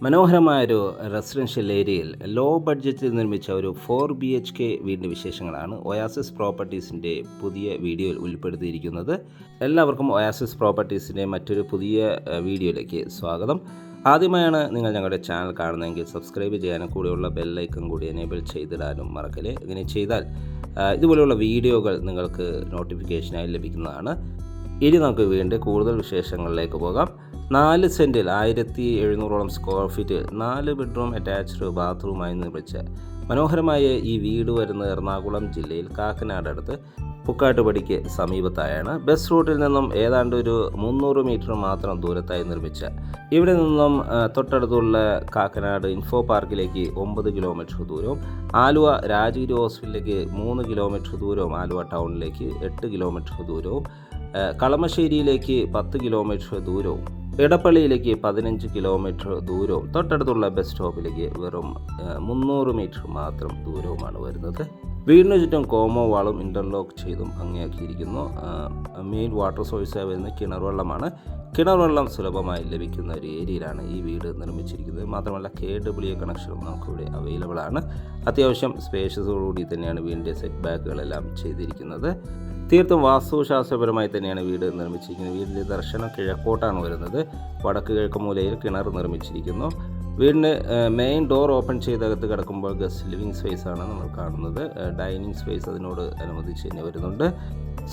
മനോഹരമായൊരു റെസിഡൻഷ്യൽ ഏരിയയിൽ ലോ ബഡ്ജറ്റിൽ നിർമ്മിച്ച ഒരു 4 BHK വീടിൻ്റെ വിശേഷങ്ങളാണ് ഒയാസിസ് പ്രോപ്പർട്ടീസിൻ്റെ പുതിയ വീഡിയോയിൽ ഉൾപ്പെടുത്തിയിരിക്കുന്നത്. എല്ലാവർക്കും ഒയാസിസ് പ്രോപ്പർട്ടീസിൻ്റെ മറ്റൊരു പുതിയ വീഡിയോയിലേക്ക് സ്വാഗതം. ആദ്യമായാണ് നിങ്ങൾ ഞങ്ങളുടെ ചാനൽ കാണുന്നതെങ്കിൽ സബ്സ്ക്രൈബ് ചെയ്യാനും കൂടെയുള്ള ബെല്ലൈക്കൺ കൂടി എനേബിൾ ചെയ്തിടാനും മറക്കല്ലേ. ഇങ്ങനെ ചെയ്താൽ ഇതുപോലെയുള്ള വീഡിയോകൾ നിങ്ങൾക്ക് നോട്ടിഫിക്കേഷനായി ലഭിക്കുന്നതാണ്. ഇനി നമുക്ക് വീണ്ടും കൂടുതൽ വിശേഷങ്ങളിലേക്ക് പോകാം. 4 സെൻറ്റിൽ 1700 സ്ക്വയർ ഫീറ്റ് 4 ബെഡ്റൂം അറ്റാച്ച്ഡ് ബാത്റൂമായി നിർമ്മിച്ച മനോഹരമായ ഈ വീട് വരുന്നത് എറണാകുളം ജില്ലയിൽ കാക്കനാട് അടുത്ത് പുക്കാട്ടുപടിക്ക് സമീപത്തായാണ്. ബസ് റൂട്ടിൽ നിന്നും ഏതാണ്ട് ഒരു 300 മീറ്റർ മാത്രം ദൂരത്തായി നിർമ്മിച്ച ഇവിടെ നിന്നും തൊട്ടടുത്തുള്ള കാക്കനാട് ഇൻഫോ പാർക്കിലേക്ക് 9 കിലോമീറ്റർ ദൂരവും, ആലുവ രാജഗിരി ഹോസ്പിറ്റലിലേക്ക് 3 കിലോമീറ്റർ ദൂരവും, ആലുവ ടൗണിലേക്ക് 8 കിലോമീറ്റർ ദൂരവും, കളമശ്ശേരിയിലേക്ക് 10 കിലോമീറ്റർ ദൂരവും, ഇടപ്പള്ളിയിലേക്ക് 15 കിലോമീറ്റർ ദൂരവും, തൊട്ടടുത്തുള്ള ബസ് സ്റ്റോപ്പിലേക്ക് വെറും 300 മീറ്റർ മാത്രം ദൂരവുമാണ് വരുന്നത്. വീടിന് ചുറ്റും കോമോ വാളും ഇൻ്റർലോക്ക് ചെയ്തും ഭംഗിയാക്കിയിരിക്കുന്നു. മെയിൻ വാട്ടർ സോഴ്സായി വരുന്ന കിണർ വെള്ളമാണ്. കിണർ വെള്ളം സുലഭമായി ലഭിക്കുന്ന ഒരു ഏരിയയിലാണ് ഈ വീട് നിർമ്മിച്ചിരിക്കുന്നത്. മാത്രമല്ല KWA കണക്ഷനും നമുക്കിവിടെ അവൈലബിൾ ആണ്. അത്യാവശ്യം സ്പേഷ്യസോടുകൂടി തന്നെയാണ് വീടിൻ്റെ സെറ്റ് ബാക്കുകളെല്ലാം ചെയ്തിരിക്കുന്നത്. തീർത്തും വാസ്തുശാസ്ത്രപരമായി തന്നെയാണ് വീട് നിർമ്മിച്ചിരിക്കുന്നത്. വീടിൻ്റെ ദർശനം കിഴക്കോട്ടാണ് വരുന്നത്. വടക്ക് കിഴക്ക് മൂലയിൽ കിണർ നിർമ്മിച്ചിരിക്കുന്നു. വീടിന് മെയിൻ ഡോർ ഓപ്പൺ ചെയ്തകത്ത് കിടക്കുമ്പോൾ ഗസ്റ്റ് ലിവിങ് സ്പേസ് ആണ് നമ്മൾ കാണുന്നത്. ഡൈനിങ് സ്പേസ് അതിനോട് അനുബന്ധിച്ച് തന്നെ വരുന്നുണ്ട്.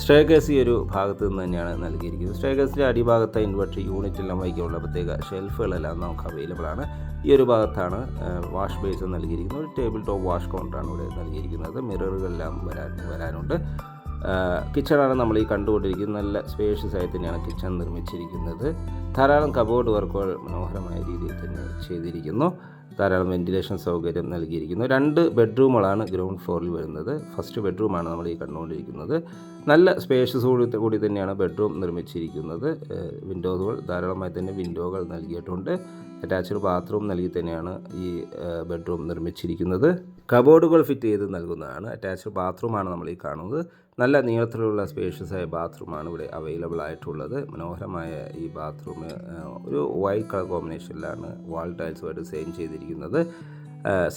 സ്റ്റെയർകേസ് ഈ ഒരു ഭാഗത്ത് നിന്ന് തന്നെയാണ് നൽകിയിരിക്കുന്നത്. സ്റ്റെയർകേസിൻ്റെ അടിഭാഗത്ത് ഇൻവെർട്ടർ യൂണിറ്റെല്ലാം വയ്ക്കാനുള്ള പ്രത്യേക ഷെൽഫുകളെല്ലാം നമുക്ക് അവൈലബിൾ ആണ്. ഈ ഒരു ഭാഗത്താണ് വാഷ് ബേസ് നൽകിയിരിക്കുന്നത്. ഒരു ടേബിൾ ടോപ്പ് വാഷ് കൗണ്ടറാണ് ഇവിടെ നൽകിയിരിക്കുന്നത്. മിററുകളെല്ലാം വരാനുണ്ട്. കിച്ചണാണ് നമ്മൾ ഈ കണ്ടുകൊണ്ടിരിക്കുന്നത്. നല്ല സ്പേഷ്യസ് ആയി തന്നെയാണ് കിച്ചൺ നിർമ്മിച്ചിരിക്കുന്നത്. ധാരാളം കബോർഡ് വർക്കുകൾ മനോഹരമായ രീതിയിൽ തന്നെ ചെയ്തിരിക്കുന്നു. ധാരാളം വെന്റിലേഷൻ സൗകര്യം നൽകിയിരിക്കുന്നു. 2 ബെഡ്റൂമുകളാണ് ഗ്രൗണ്ട് ഫ്ലോറിൽ വരുന്നത്. ഫസ്റ്റ് ബെഡ്റൂമാണ് നമ്മൾ ഈ കണ്ടുകൊണ്ടിരിക്കുന്നത്. നല്ല സ്പേഷ്യസ് കൂടി തന്നെയാണ് ബെഡ്റൂം നിർമ്മിച്ചിരിക്കുന്നത്. വിൻഡോസുകൾ ധാരാളമായി തന്നെ വിൻഡോകൾ നൽകിയിട്ടുണ്ട്. അറ്റാച്ച്ഡ് ബാത്റൂം നൽകി തന്നെയാണ് ഈ ബെഡ്റൂം നിർമ്മിച്ചിരിക്കുന്നത്. കബോർഡുകൾ ഫിറ്റ് ചെയ്ത് നൽകുന്നതാണ്. അറ്റാച്ച്ഡ് ബാത്റൂമാണ് നമ്മൾ ഈ കാണുന്നത്. നല്ല നീളത്തിലുള്ള സ്പേഷ്യസ് ആയ ബാത്റൂമാണ് ഇവിടെ അവൈലബിൾ ആയിട്ടുള്ളത്. മനോഹരമായ ഈ ബാത്റൂം ഒരു വൈറ്റ് കളർ കോമ്പിനേഷനിലാണ് വാൾ ടൈൽസുമായിട്ട് ഡിസൈൻ ചെയ്തിരിക്കുന്നത്.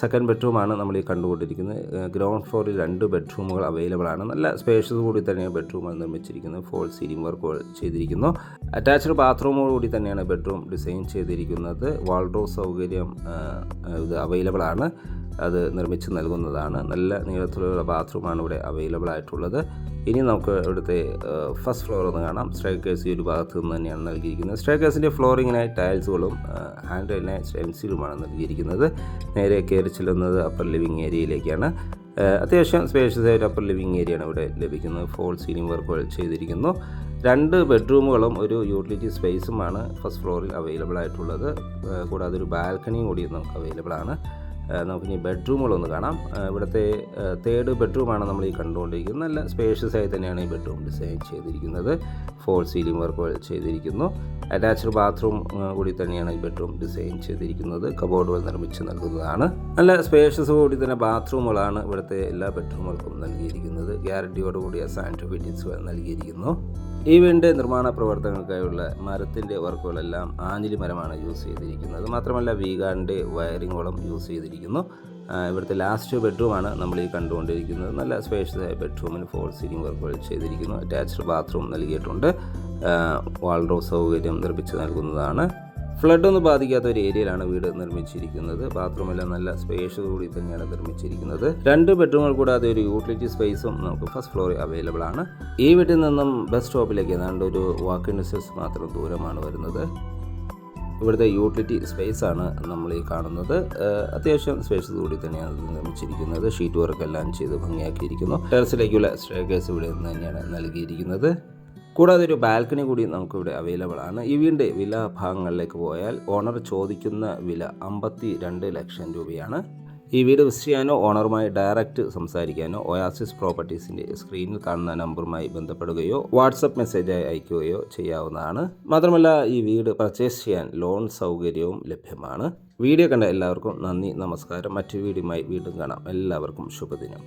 സെക്കൻഡ് ബെഡ്റൂമാണ് നമ്മൾ ഈ കണ്ടുകൊണ്ടിരിക്കുന്നത്. ഗ്രൗണ്ട് ഫ്ലോറിൽ 2 ബെഡ്റൂമുകൾ അവൈലബിൾ ആണ്. നല്ല സ്പേഷ്യസ് കൂടി തന്നെയാണ് ബെഡ്റൂമുകൾ നിർമ്മിച്ചിരിക്കുന്നത്. ഫോൾ സീലിംഗ് വർക്കുകൾ ചെയ്തിരിക്കുന്നു. അറ്റാച്ച്ഡ് ബാത്റൂമോടുകൂടി തന്നെയാണ് ബെഡ്റൂം ഡിസൈൻ ചെയ്തിരിക്കുന്നത്. വാൾഡ്രോബ് സൗകര്യം ഇത് അവൈലബിൾ ആണ്. അത് നിർമ്മിച്ച് നൽകുന്നതാണ്. നല്ല നീളത്തിലുള്ള ബാത്റൂമാണ് ഇവിടെ അവൈലബിൾ ആയിട്ടുള്ളത്. ഇനി നമുക്ക് ഇവിടുത്തെ ഫസ്റ്റ് ഫ്ലോർ ഒന്ന് കാണാം. സ്റ്റെയർകേസ് ഈ ഒരു ഭാഗത്ത് നിന്ന് തന്നെയാണ് നൽകിയിരിക്കുന്നത്. സ്റ്റെയർകേസിൻ്റെ ഫ്ലോറിങ്ങിനായി ടൈൽസുകളും ഹാൻഡ് റെയിലിനായി സ്റ്റെൻസിലുമാണ് നൽകിയിരിക്കുന്നത്. നേരെ കയറി ചെല്ലുന്നത് അപ്പർ ലിവിങ് ഏരിയയിലേക്കാണ്. അത്യാവശ്യം സ്പേഷ്യസ് ആയിട്ട് അപ്പർ ലിവിങ് ഏരിയയാണ് ഇവിടെ ലഭിക്കുന്നത്. ഫോൾ സീലിംഗ് വർക്കുകൾ ചെയ്തിരിക്കുന്നു. 2 ബെഡ്റൂമുകളും ഒരു യൂട്ടിലിറ്റി സ്പേസുമാണ് ഫസ്റ്റ് ഫ്ലോറിൽ അവൈലബിൾ ആയിട്ടുള്ളത്. കൂടാതെ ഒരു ബാൽക്കണിയും കൂടി നമുക്ക് അവൈലബിൾ ആണ്. നമുക്കിനി ബെഡ്റൂമുകളൊന്ന് കാണാം. ഇവിടുത്തെ 3rd ബെഡ്റൂമാണ് നമ്മൾ ഈ കണ്ടുകൊണ്ടിരിക്കുന്നത്. നല്ല സ്പേഷ്യസ് ആയി തന്നെയാണ് ഈ ബെഡ്റൂം ഡിസൈൻ ചെയ്തിരിക്കുന്നത്. ഫോൾ സീലിംഗ് വർക്കുകൾ ചെയ്തിരിക്കുന്നു. അറ്റാച്ച്ഡ് ബാത്റൂം കൂടി തന്നെയാണ് ഈ ബെഡ്റൂം ഡിസൈൻ ചെയ്തിരിക്കുന്നത്. കബോർഡുകൾ നിർമ്മിച്ച് നൽകുന്നതാണ്. നല്ല സ്പേഷ്യസ് കൂടി തന്നെ ബാത്റൂമുകളാണ് ഇവിടുത്തെ എല്ലാ ബെഡ്റൂമുകൾക്കും നൽകിയിരിക്കുന്നത്. ഗ്യാരണ്ടിയോടുകൂടിയ സാനിറ്ററി ഫിറ്റിംഗ്സുകൾ നൽകിയിരിക്കുന്നു. ഈ വീടിൻ്റെ നിർമ്മാണ പ്രവർത്തനങ്ങൾക്കായുള്ള മരത്തിൻ്റെ വർക്കുകളെല്ലാം ആഞ്ഞിലി മരമാണ് യൂസ് ചെയ്തിരിക്കുന്നത്. മാത്രമല്ല വീഗാൻ്റെ വയറിങ്ങുകളും യൂസ് ചെയ്തിരിക്കുന്നു. ഇവിടുത്തെ ലാസ്റ്റ് ബെഡ്റൂമാണ് നമ്മൾ ഈ കണ്ടുകൊണ്ടിരിക്കുന്നത്. നല്ല സ്പേഷ്യസ് ആയ ബെഡ്റൂമിന് ഫോൾ സീലിംഗ് വർക്കുകൾ ചെയ്തിരിക്കുന്നു. അറ്റാച്ച്ഡ് ബാത്റൂം നൽകിയിട്ടുണ്ട്. വാൾഡ്രോബ് സൗകര്യം നിർമ്മിച്ച് നൽകുന്നതാണ്. ഫ്ലഡൊന്നും ബാധിക്കാത്ത ഒരു ഏരിയയിലാണ് വീട് നിർമ്മിച്ചിരിക്കുന്നത്. ബാത്റൂമെല്ലാം നല്ല സ്പേഷ്യസ് കൂടി തന്നെയാണ് നിർമ്മിച്ചിരിക്കുന്നത്. 2 ബെഡ്റൂമുകൾ കൂടാതെ ഒരു യൂട്ടിലിറ്റി സ്പേസും നമുക്ക് ഫസ്റ്റ് ഫ്ലോറിൽ അവൈലബിൾ ആണ്. ഈ വീട്ടിൽ നിന്നും ബസ് സ്റ്റോപ്പിലേക്ക് ഏതാണ്ട് ഒരു വാക്കിംഗ് ഡിസ്റ്റൻസ് മാത്രം ദൂരമാണ് വരുന്നത്. ഇവിടുത്തെ യൂട്ടിലിറ്റി സ്പേസ് ആണ് നമ്മൾ ഈ കാണുന്നത്. അത്യാവശ്യം സ്പേഷ്യസ് കൂടി തന്നെയാണ് നിർമ്മിച്ചിരിക്കുന്നത്. ഷീറ്റ് വർക്കെല്ലാം ചെയ്ത് ഭംഗിയാക്കിയിരിക്കുന്നു. ടെറസിലേക്കുള്ള സ്റ്റെയർകേസ് ഇവിടെ നിന്ന് തന്നെയാണ് നൽകിയിരിക്കുന്നത്. കൂടാതെ ഒരു ബാൽക്കണി കൂടി നമുക്കിവിടെ അവൈലബിൾ ആണ്. ഈ വീടിൻ്റെ വില ഭാഗങ്ങളിലേക്ക് പോയാൽ ഓണർ ചോദിക്കുന്ന വില 52 ലക്ഷം രൂപയാണ്. ഈ വീട് വിസിറ്റ് ചെയ്യാനോ ഓണറുമായി ഡയറക്റ്റ് സംസാരിക്കാനോ ഒയാസിസ് പ്രോപ്പർട്ടീസിൻ്റെ സ്ക്രീനിൽ കാണുന്ന നമ്പറുമായി ബന്ധപ്പെടുകയോ വാട്സപ്പ് മെസ്സേജായി അയക്കുകയോ ചെയ്യാവുന്നതാണ്. മാത്രമല്ല ഈ വീട് പർച്ചേസ് ചെയ്യാൻ ലോൺ സൗകര്യവും ലഭ്യമാണ്. വീഡിയോ കണ്ട എല്ലാവർക്കും നന്ദി, നമസ്കാരം. മറ്റൊരു വീഡിയോയുമായി വീണ്ടും കാണാം. എല്ലാവർക്കും ശുഭദിനം.